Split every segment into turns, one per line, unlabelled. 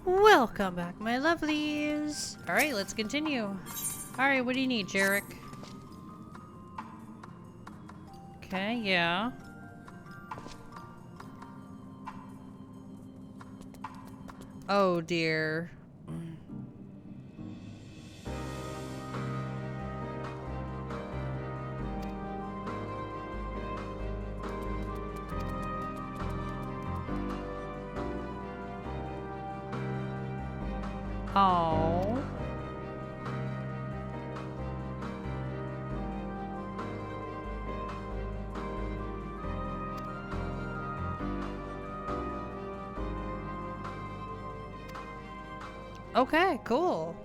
Welcome back, my lovelies. Alright, let's continue. Alright, what do you need, Jarek? Okay, yeah. Oh dear. Oh. Okay, cool.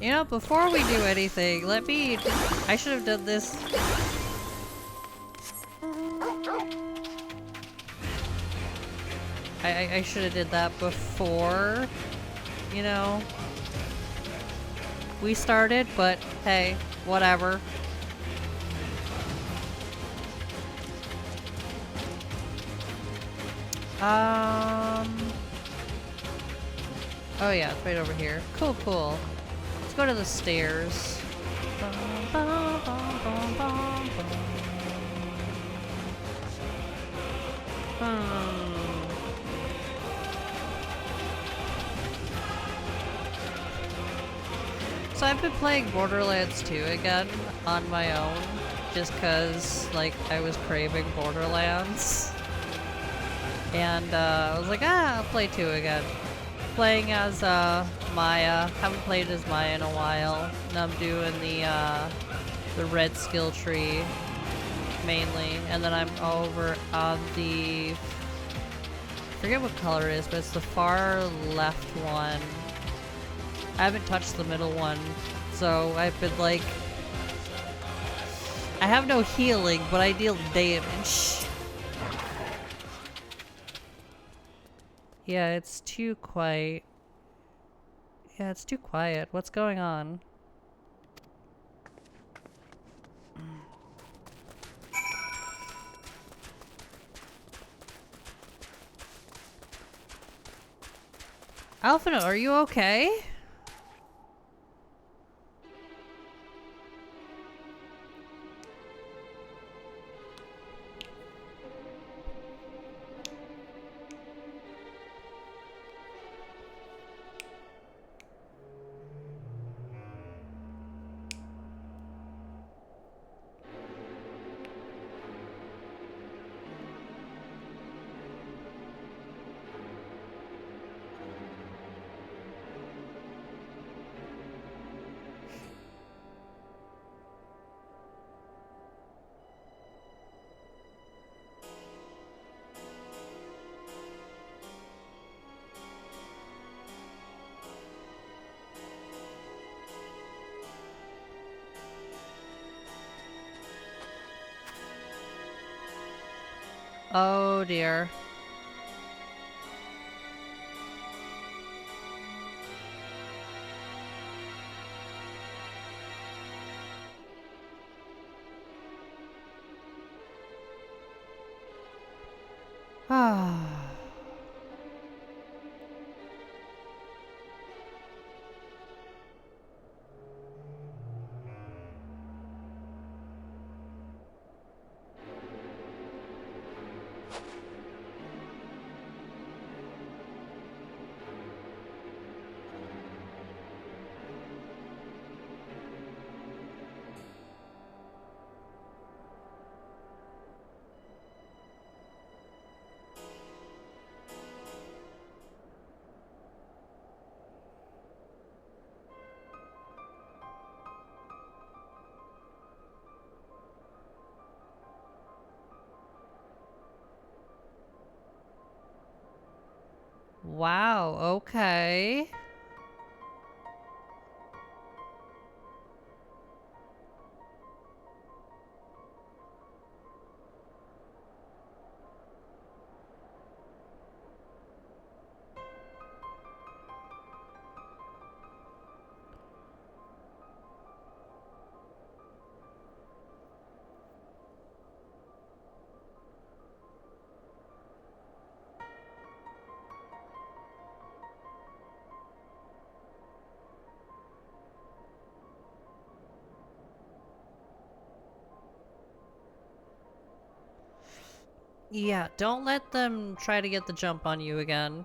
You know, before we do anything, I should have done this. I should have did that before, you know, we started, but hey, whatever. Oh yeah, it's right over here. Cool, cool. Let's go to the stairs. So I've been playing Borderlands 2 again on my own, just cause, like, I was craving Borderlands. And, I was like, I'll play 2 again. Playing as, Maya. Haven't played as Maya in a while. And I'm doing the red skill tree, mainly. And then I'm over on the... I forget what color it is, but it's the far left one. I haven't touched the middle one, so I've been like... I have no healing, but I deal damage. Yeah, it's too quiet. Yeah, it's too quiet. What's going on? Alphino, are you okay? Oh dear. Ah. Wow, okay. Yeah, don't let them try to get the jump on you again.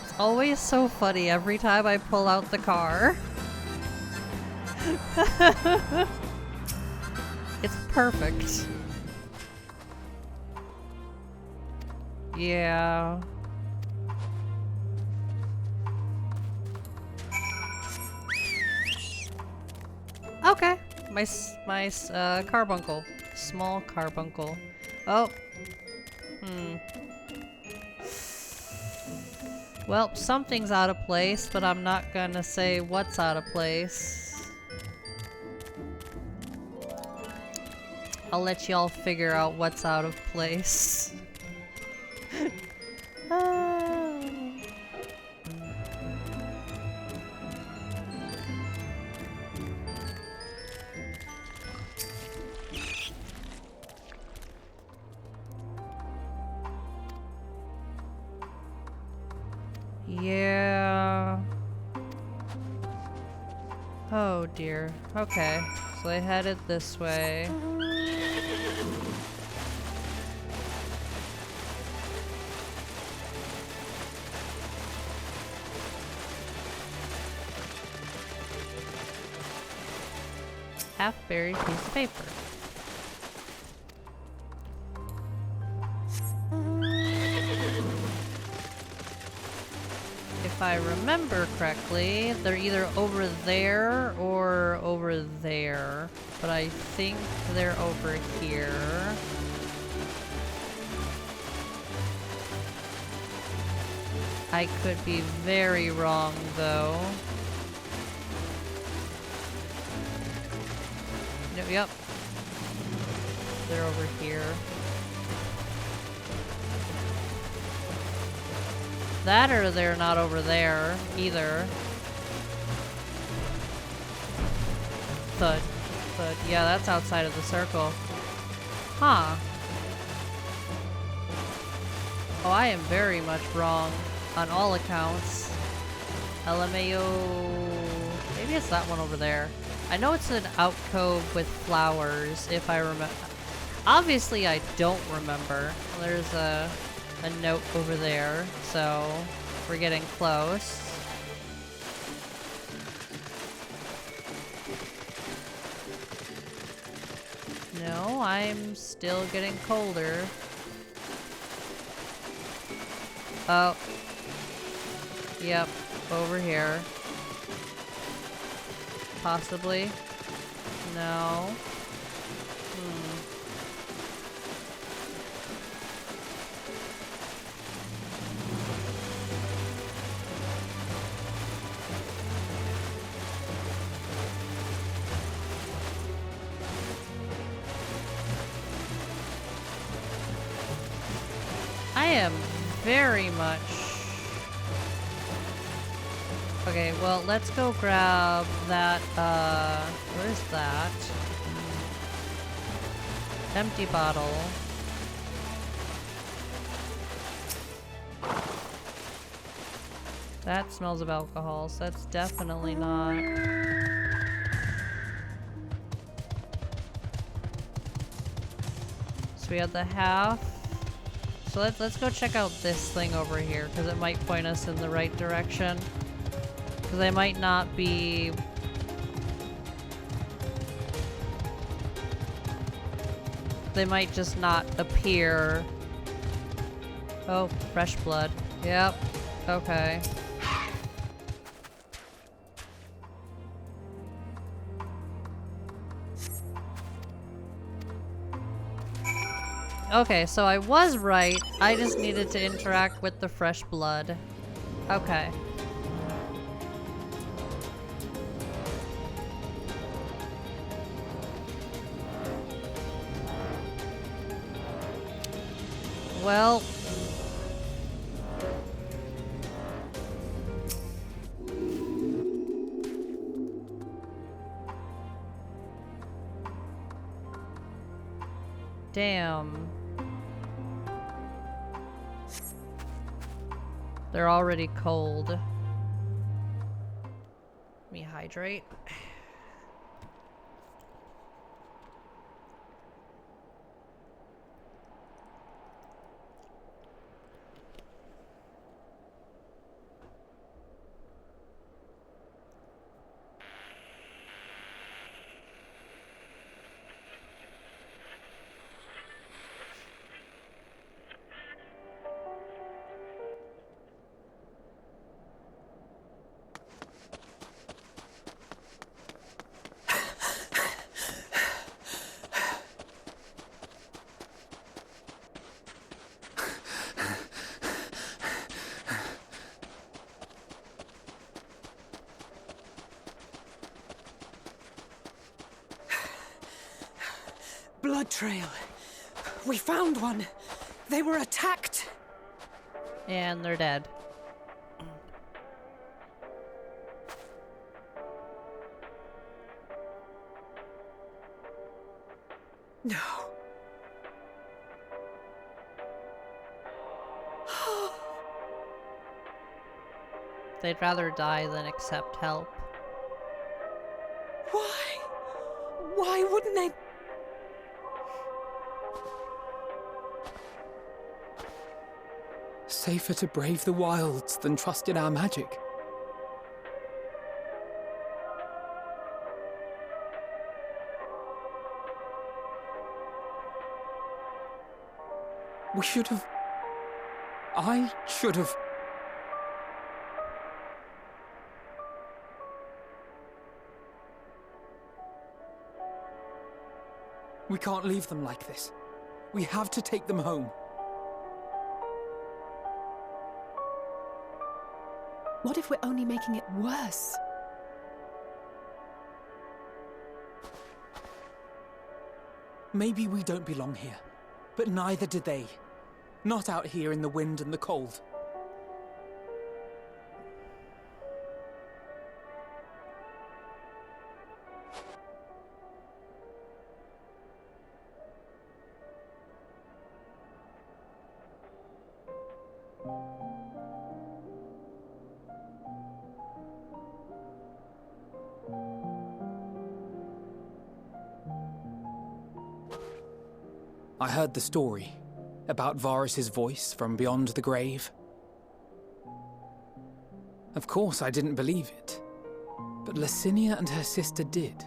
It's always so funny every time I pull out the car. It's perfect. Yeah. Okay. My carbuncle. Small carbuncle. Oh. Well, something's out of place, but I'm not gonna say what's out of place. I'll let y'all figure out what's out of place. Yeah. Oh dear. Okay. So they headed this way. Half-buried piece of paper. If I remember correctly, they're either over there or over there. But I think they're over here. I could be very wrong, though. Yep. They're over here. That or they're not over there either. Thud. Thud. Yeah, that's outside of the circle. Huh. Oh, I am very much wrong on all accounts. LMAO. Maybe it's that one over there. I know it's an alcove with flowers, if I remember. Obviously, I don't remember. There's a note over there, so we're getting close. No, I'm still getting colder. Oh. Yep, over here. Possibly. No. I am very much... Okay, well, let's go grab that, where's that? Empty bottle. That smells of alcohol, so that's definitely not... So we have the half. So let's go check out this thing over here, because it might point us in the right direction. Because I might not be... They might just not appear. Oh, fresh blood. Yep. Okay. Okay, so I was right. I just needed to interact with the fresh blood. Okay. Well... Damn. They're already cold. Let me hydrate.
Blood trail. We found one. They were attacked.
And they're dead.
No.
They'd rather die than accept help.
Why? Why wouldn't they?
Safer to brave the wilds than trust in our magic. We should have... I should have... We can't leave them like this. We have to take them home.
What if we're only making it worse?
Maybe we don't belong here, but neither do they. Not out here in the wind and the cold. I heard the story about Varus's voice from beyond the grave. Of course, I didn't believe it, but Licinia and her sister did.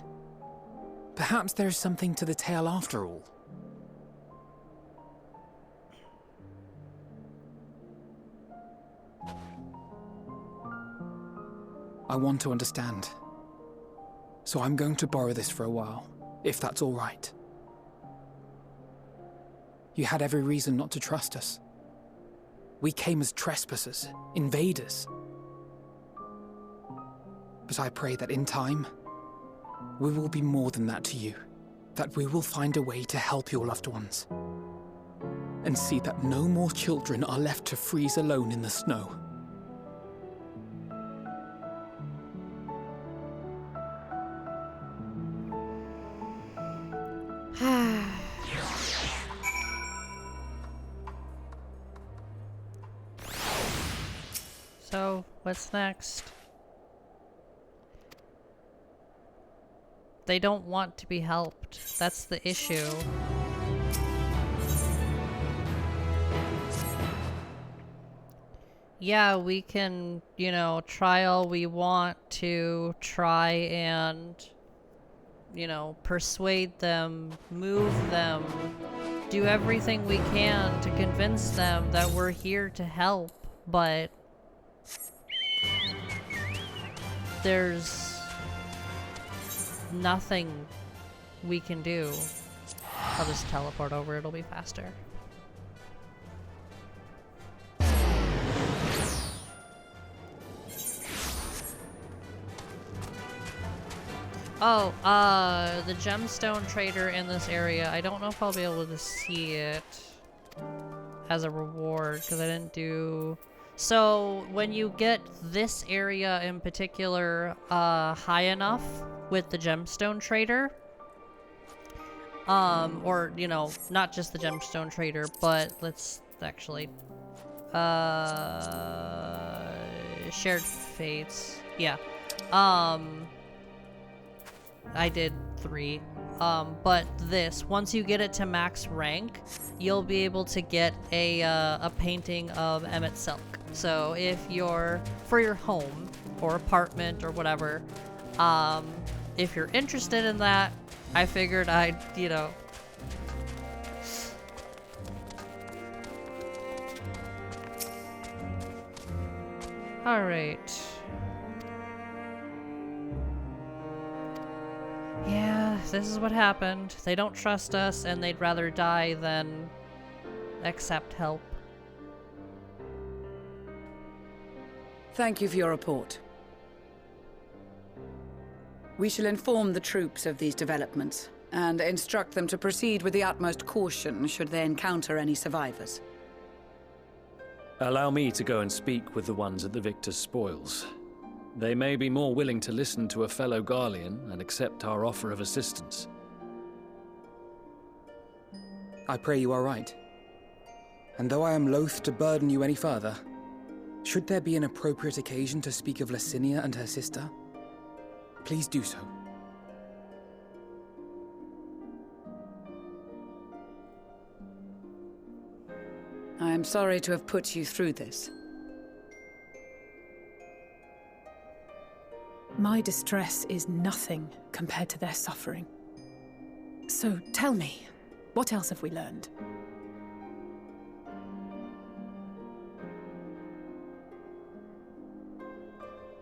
Perhaps there is something to the tale after all. I want to understand, so I'm going to borrow this for a while, if that's all right. You had every reason not to trust us. We came as trespassers, invaders. But I pray that in time, we will be more than that to you. That we will find a way to help your loved ones. And see that no more children are left to freeze alone in the snow.
So, what's next? They don't want to be helped. That's the issue. Yeah, we can, you know, try all we want to try and, you know, persuade them, move them, do everything we can to convince them that we're here to help, but there's nothing we can do. I'll just teleport over, it'll be faster. Oh, the gemstone trader in this area, I don't know if I'll be able to see it as a reward, because I didn't do... So, when you get this area in particular high enough with the gemstone trader, Or, you know, not just the gemstone trader, but let's actually, shared fates. Yeah. I did 3. But this, once you get it to max rank, you'll be able to get a painting of Emmett Silk. So if you're, for your home or apartment or whatever, if you're interested in that, I figured I'd, you know. Alright. Yeah, this is what happened. They don't trust us, and they'd rather die than accept help.
Thank you for your report. We shall inform the troops of these developments, and instruct them to proceed with the utmost caution should they encounter any survivors.
Allow me to go and speak with the ones at the victor's spoils. They may be more willing to listen to a fellow Garlean and accept our offer of assistance.
I pray you are right. And though I am loath to burden you any further, should there be an appropriate occasion to speak of Licinia and her sister, please do so.
I am sorry to have put you through this.
My distress is nothing compared to their suffering. So tell me, what else have we learned?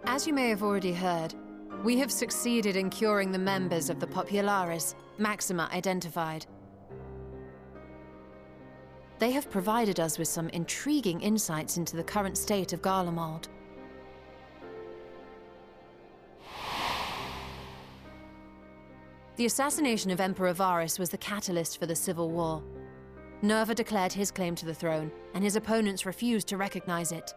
As you may have already heard, we have succeeded in curing the members of the Populares, Maxima identified. They have provided us with some intriguing insights into the current state of Garlemald. The assassination of Emperor Varus was the catalyst for the civil war. Nerva declared his claim to the throne, and his opponents refused to recognize it.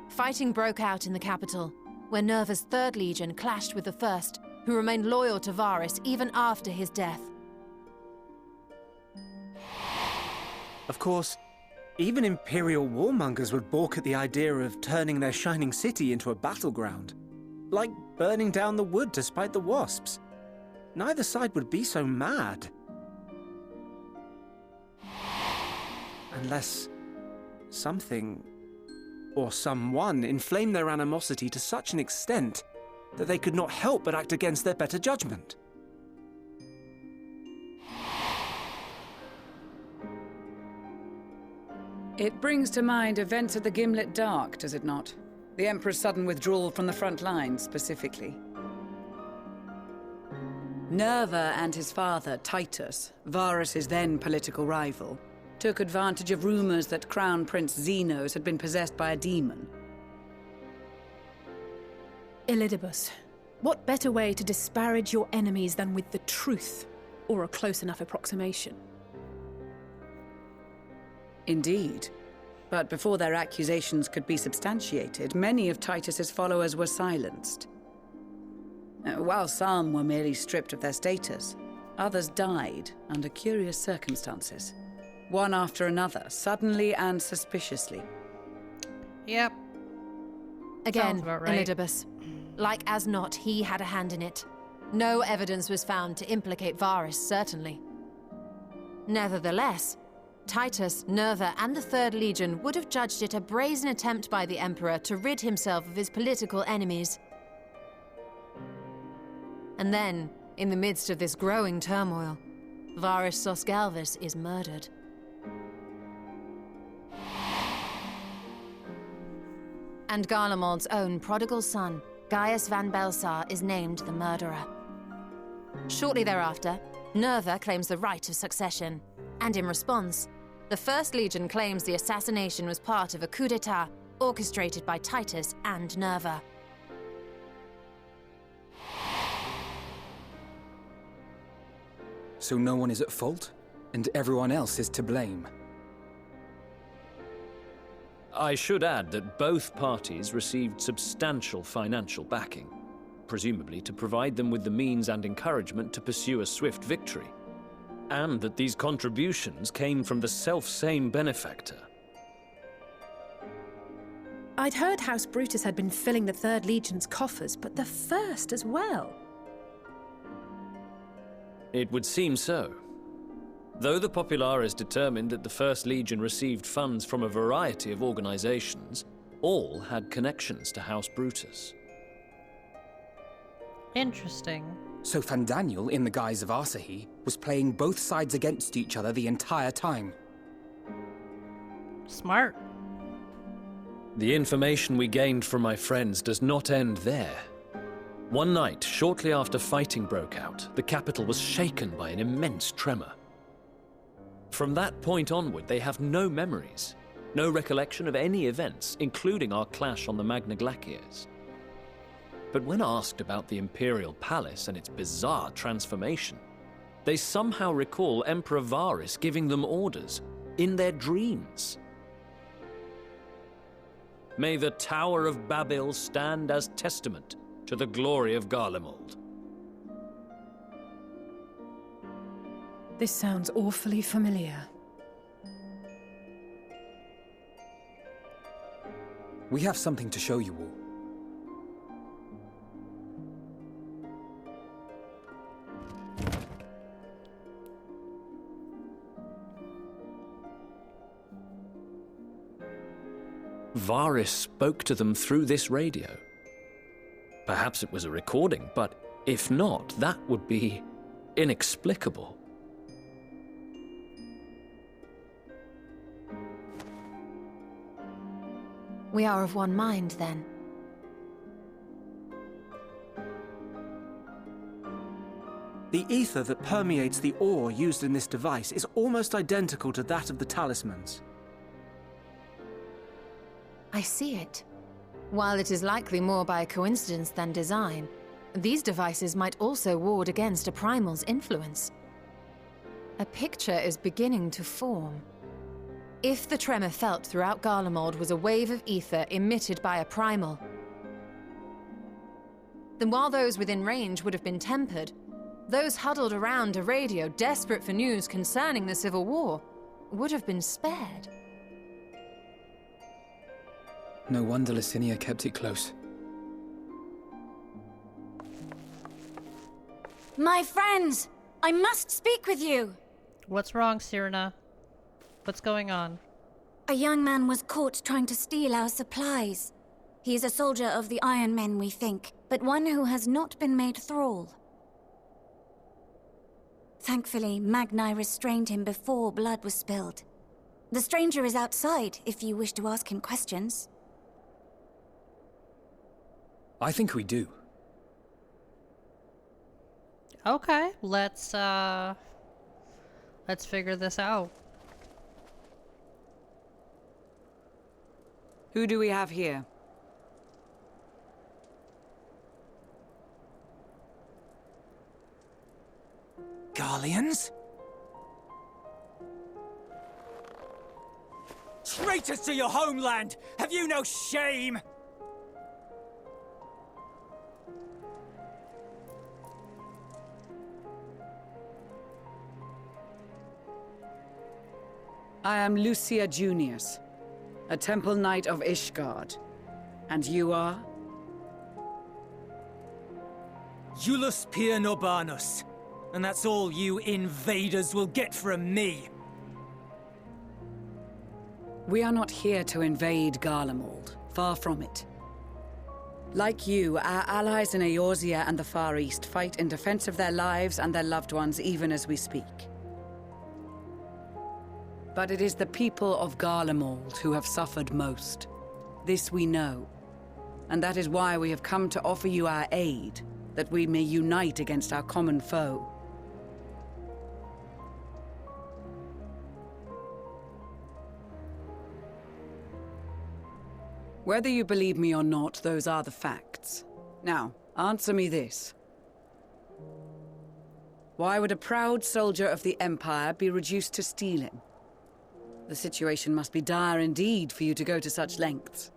Fighting broke out in the capital, where Nerva's 3rd Legion clashed with the 1st, who remained loyal to Varus even after his death.
Of course, even Imperial warmongers would balk at the idea of turning their shining city into a battleground. Like burning down the wood to spite the wasps. Neither side would be so mad. Unless something or someone inflamed their animosity to such an extent that they could not help but act against their better judgment.
It brings to mind events at the Gimlet Dark, does it not? The Emperor's sudden withdrawal from the front lines, specifically. Nerva and his father, Titus, Varus's then political rival, took advantage of rumors that Crown Prince Zenos had been possessed by a demon.
Elidibus, what better way to disparage your enemies than with the truth, or a close enough approximation?
Indeed. But before their accusations could be substantiated, many of Titus's followers were silenced. While some were merely stripped of their status, others died under curious circumstances. One after another, suddenly and suspiciously.
Yep.
Again,
about right.
Elidibus. Like as not, he had a hand in it. No evidence was found to implicate Varus, certainly. Nevertheless, Titus, Nerva, and the 3rd Legion would have judged it a brazen attempt by the Emperor to rid himself of his political enemies. And then, in the midst of this growing turmoil, Varus Sosgalvis is murdered. And Garlemald's own prodigal son, Gaius van Belsar, is named the murderer. Shortly thereafter, Nerva claims the right of succession, and in response, the 1st Legion claims the assassination was part of a coup d'etat orchestrated by Titus and Nerva.
So no one is at fault, and everyone else is to blame.
I should add that both parties received substantial financial backing, presumably to provide them with the means and encouragement to pursue a swift victory. and that these contributions came from the self-same benefactor.
I'd heard House Brutus had been filling the Third Legion's coffers, but the First as well.
It would seem so. Though the Populares determined that the First Legion received funds from a variety of organizations, all had connections to House Brutus.
Interesting.
So Fandaniel, in the guise of Asahi, was playing both sides against each other the entire time.
Smart.
The information we gained from my friends does not end there. One night, shortly after fighting broke out, the capital was shaken by an immense tremor. From that point onward, they have no memories, no recollection of any events, including our clash on the Magna Glaciers. But when asked about the Imperial Palace and its bizarre transformation, they somehow recall Emperor Varys giving them orders in their dreams. May the Tower of Babel stand as testament to the glory of Garlemald.
This sounds awfully familiar.
We have something to show you all.
Varys spoke to them through this radio. Perhaps it was a recording, but if not, that would be inexplicable.
We are of one mind, then.
The ether that permeates the ore used in this device is almost identical to that of the talismans.
I see it. While it is likely more by coincidence than design, these devices might also ward against a primal's influence. A picture is beginning to form. If the tremor felt throughout Garlemald was a wave of ether emitted by a primal, then while those within range would have been tempered, those huddled around a radio desperate for news concerning the Civil War would have been spared.
No wonder Licinia kept it close.
My friends! I must speak with you!
What's wrong, Cyrena? What's going on?
A young man was caught trying to steal our supplies. He is a soldier of the Iron Men, we think, but one who has not been made thrall. Thankfully, Magni restrained him before blood was spilled. The stranger is outside, if you wish to ask him questions.
I think we do.
Okay, let's figure this out.
Who do we have here?
Garleans? Traitors to your homeland! Have you no shame?
I am Lucia Junius, a Temple Knight of Ishgard. And you are?
Iulus Pier Norbanus. And that's all you invaders will get from me.
We are not here to invade Garlemald. Far from it. Like you, our allies in Eorzea and the Far East fight in defense of their lives and their loved ones even as we speak. But it is the people of Garlemald who have suffered most. This we know. And that is why we have come to offer you our aid, that we may unite against our common foe. Whether you believe me or not, those are the facts. Now, answer me this. Why would a proud soldier of the Empire be reduced to stealing? The situation must be dire indeed for you to go to such lengths.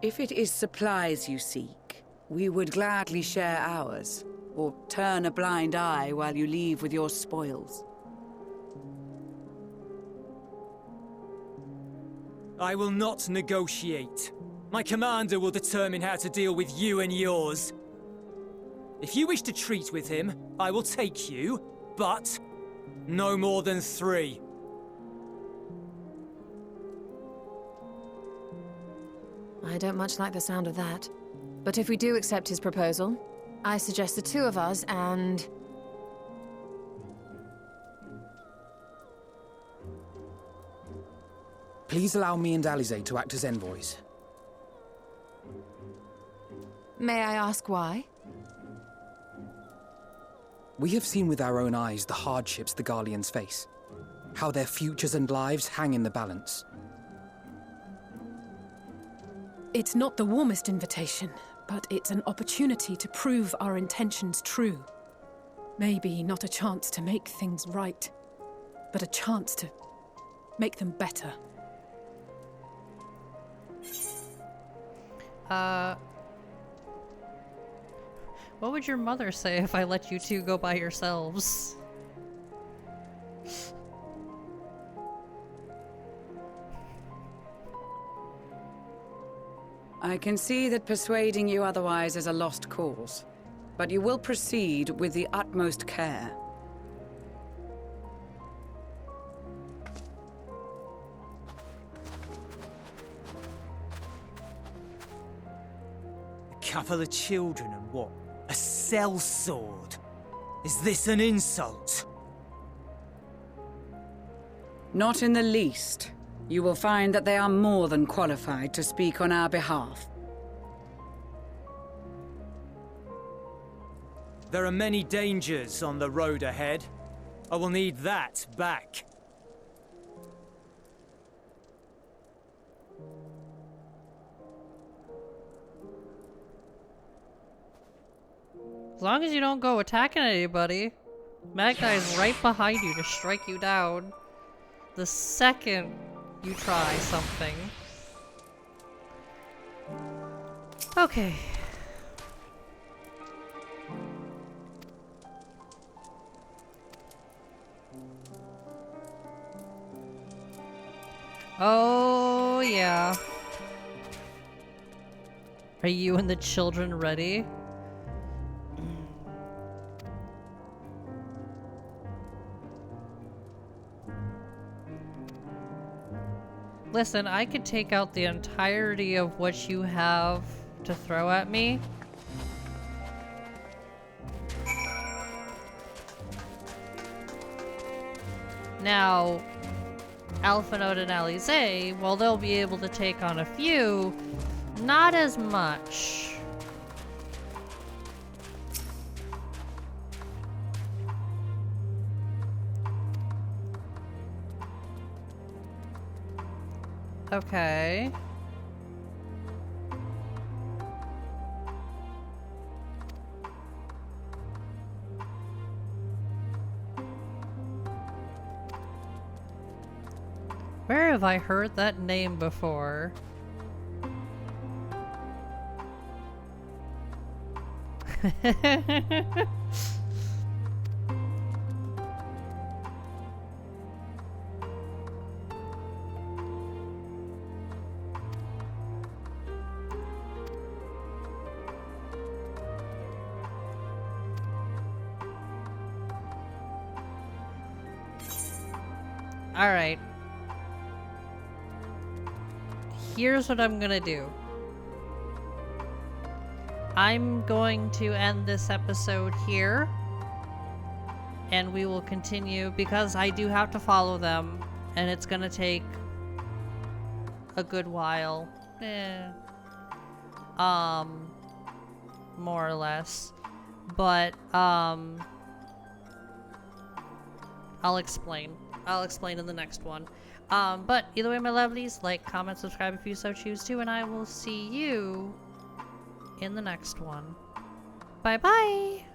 If it is supplies you seek, we would gladly share ours, or turn a blind eye while you leave with your spoils.
I will not negotiate. My commander will determine how to deal with you and yours. If you wish to treat with him, I will take you, but no more than 3.
I don't much like the sound of that. But if we do accept his proposal, I suggest the 2 of us and...
Please allow me and Alize to act as envoys.
May I ask why?
We have seen with our own eyes the hardships the Garleans face. How their futures and lives hang in the balance.
It's not the warmest invitation, but it's an opportunity to prove our intentions true. Maybe not a chance to make things right, but a chance to make them better.
What would your mother say if I let you 2 go by yourselves?
I can see that persuading you otherwise is a lost cause, but you will proceed with the utmost care.
A couple of children and what? A sellsword? Is this an insult?
Not in the least. You will find that they are more than qualified to speak on our behalf.
There are many dangers on the road ahead. I will need that back.
As long as you don't go attacking anybody, Magna is right behind you to strike you down the second you try something. Okay. Oh, yeah. Are you and the children ready? Listen, I could take out the entirety of what you have to throw at me. Now, Alphanode and Alize, while they'll be able to take on a few, not as much. Okay. Where have I heard that name before? Alright. Here's what I'm gonna do. I'm going to end this episode here. And we will continue because I do have to follow them. And it's gonna take a good while. More or less. But, I'll explain. I'll explain in the next one. But either way, my lovelies, like, comment, subscribe if you so choose to, and I will see you in the next one. Bye-bye!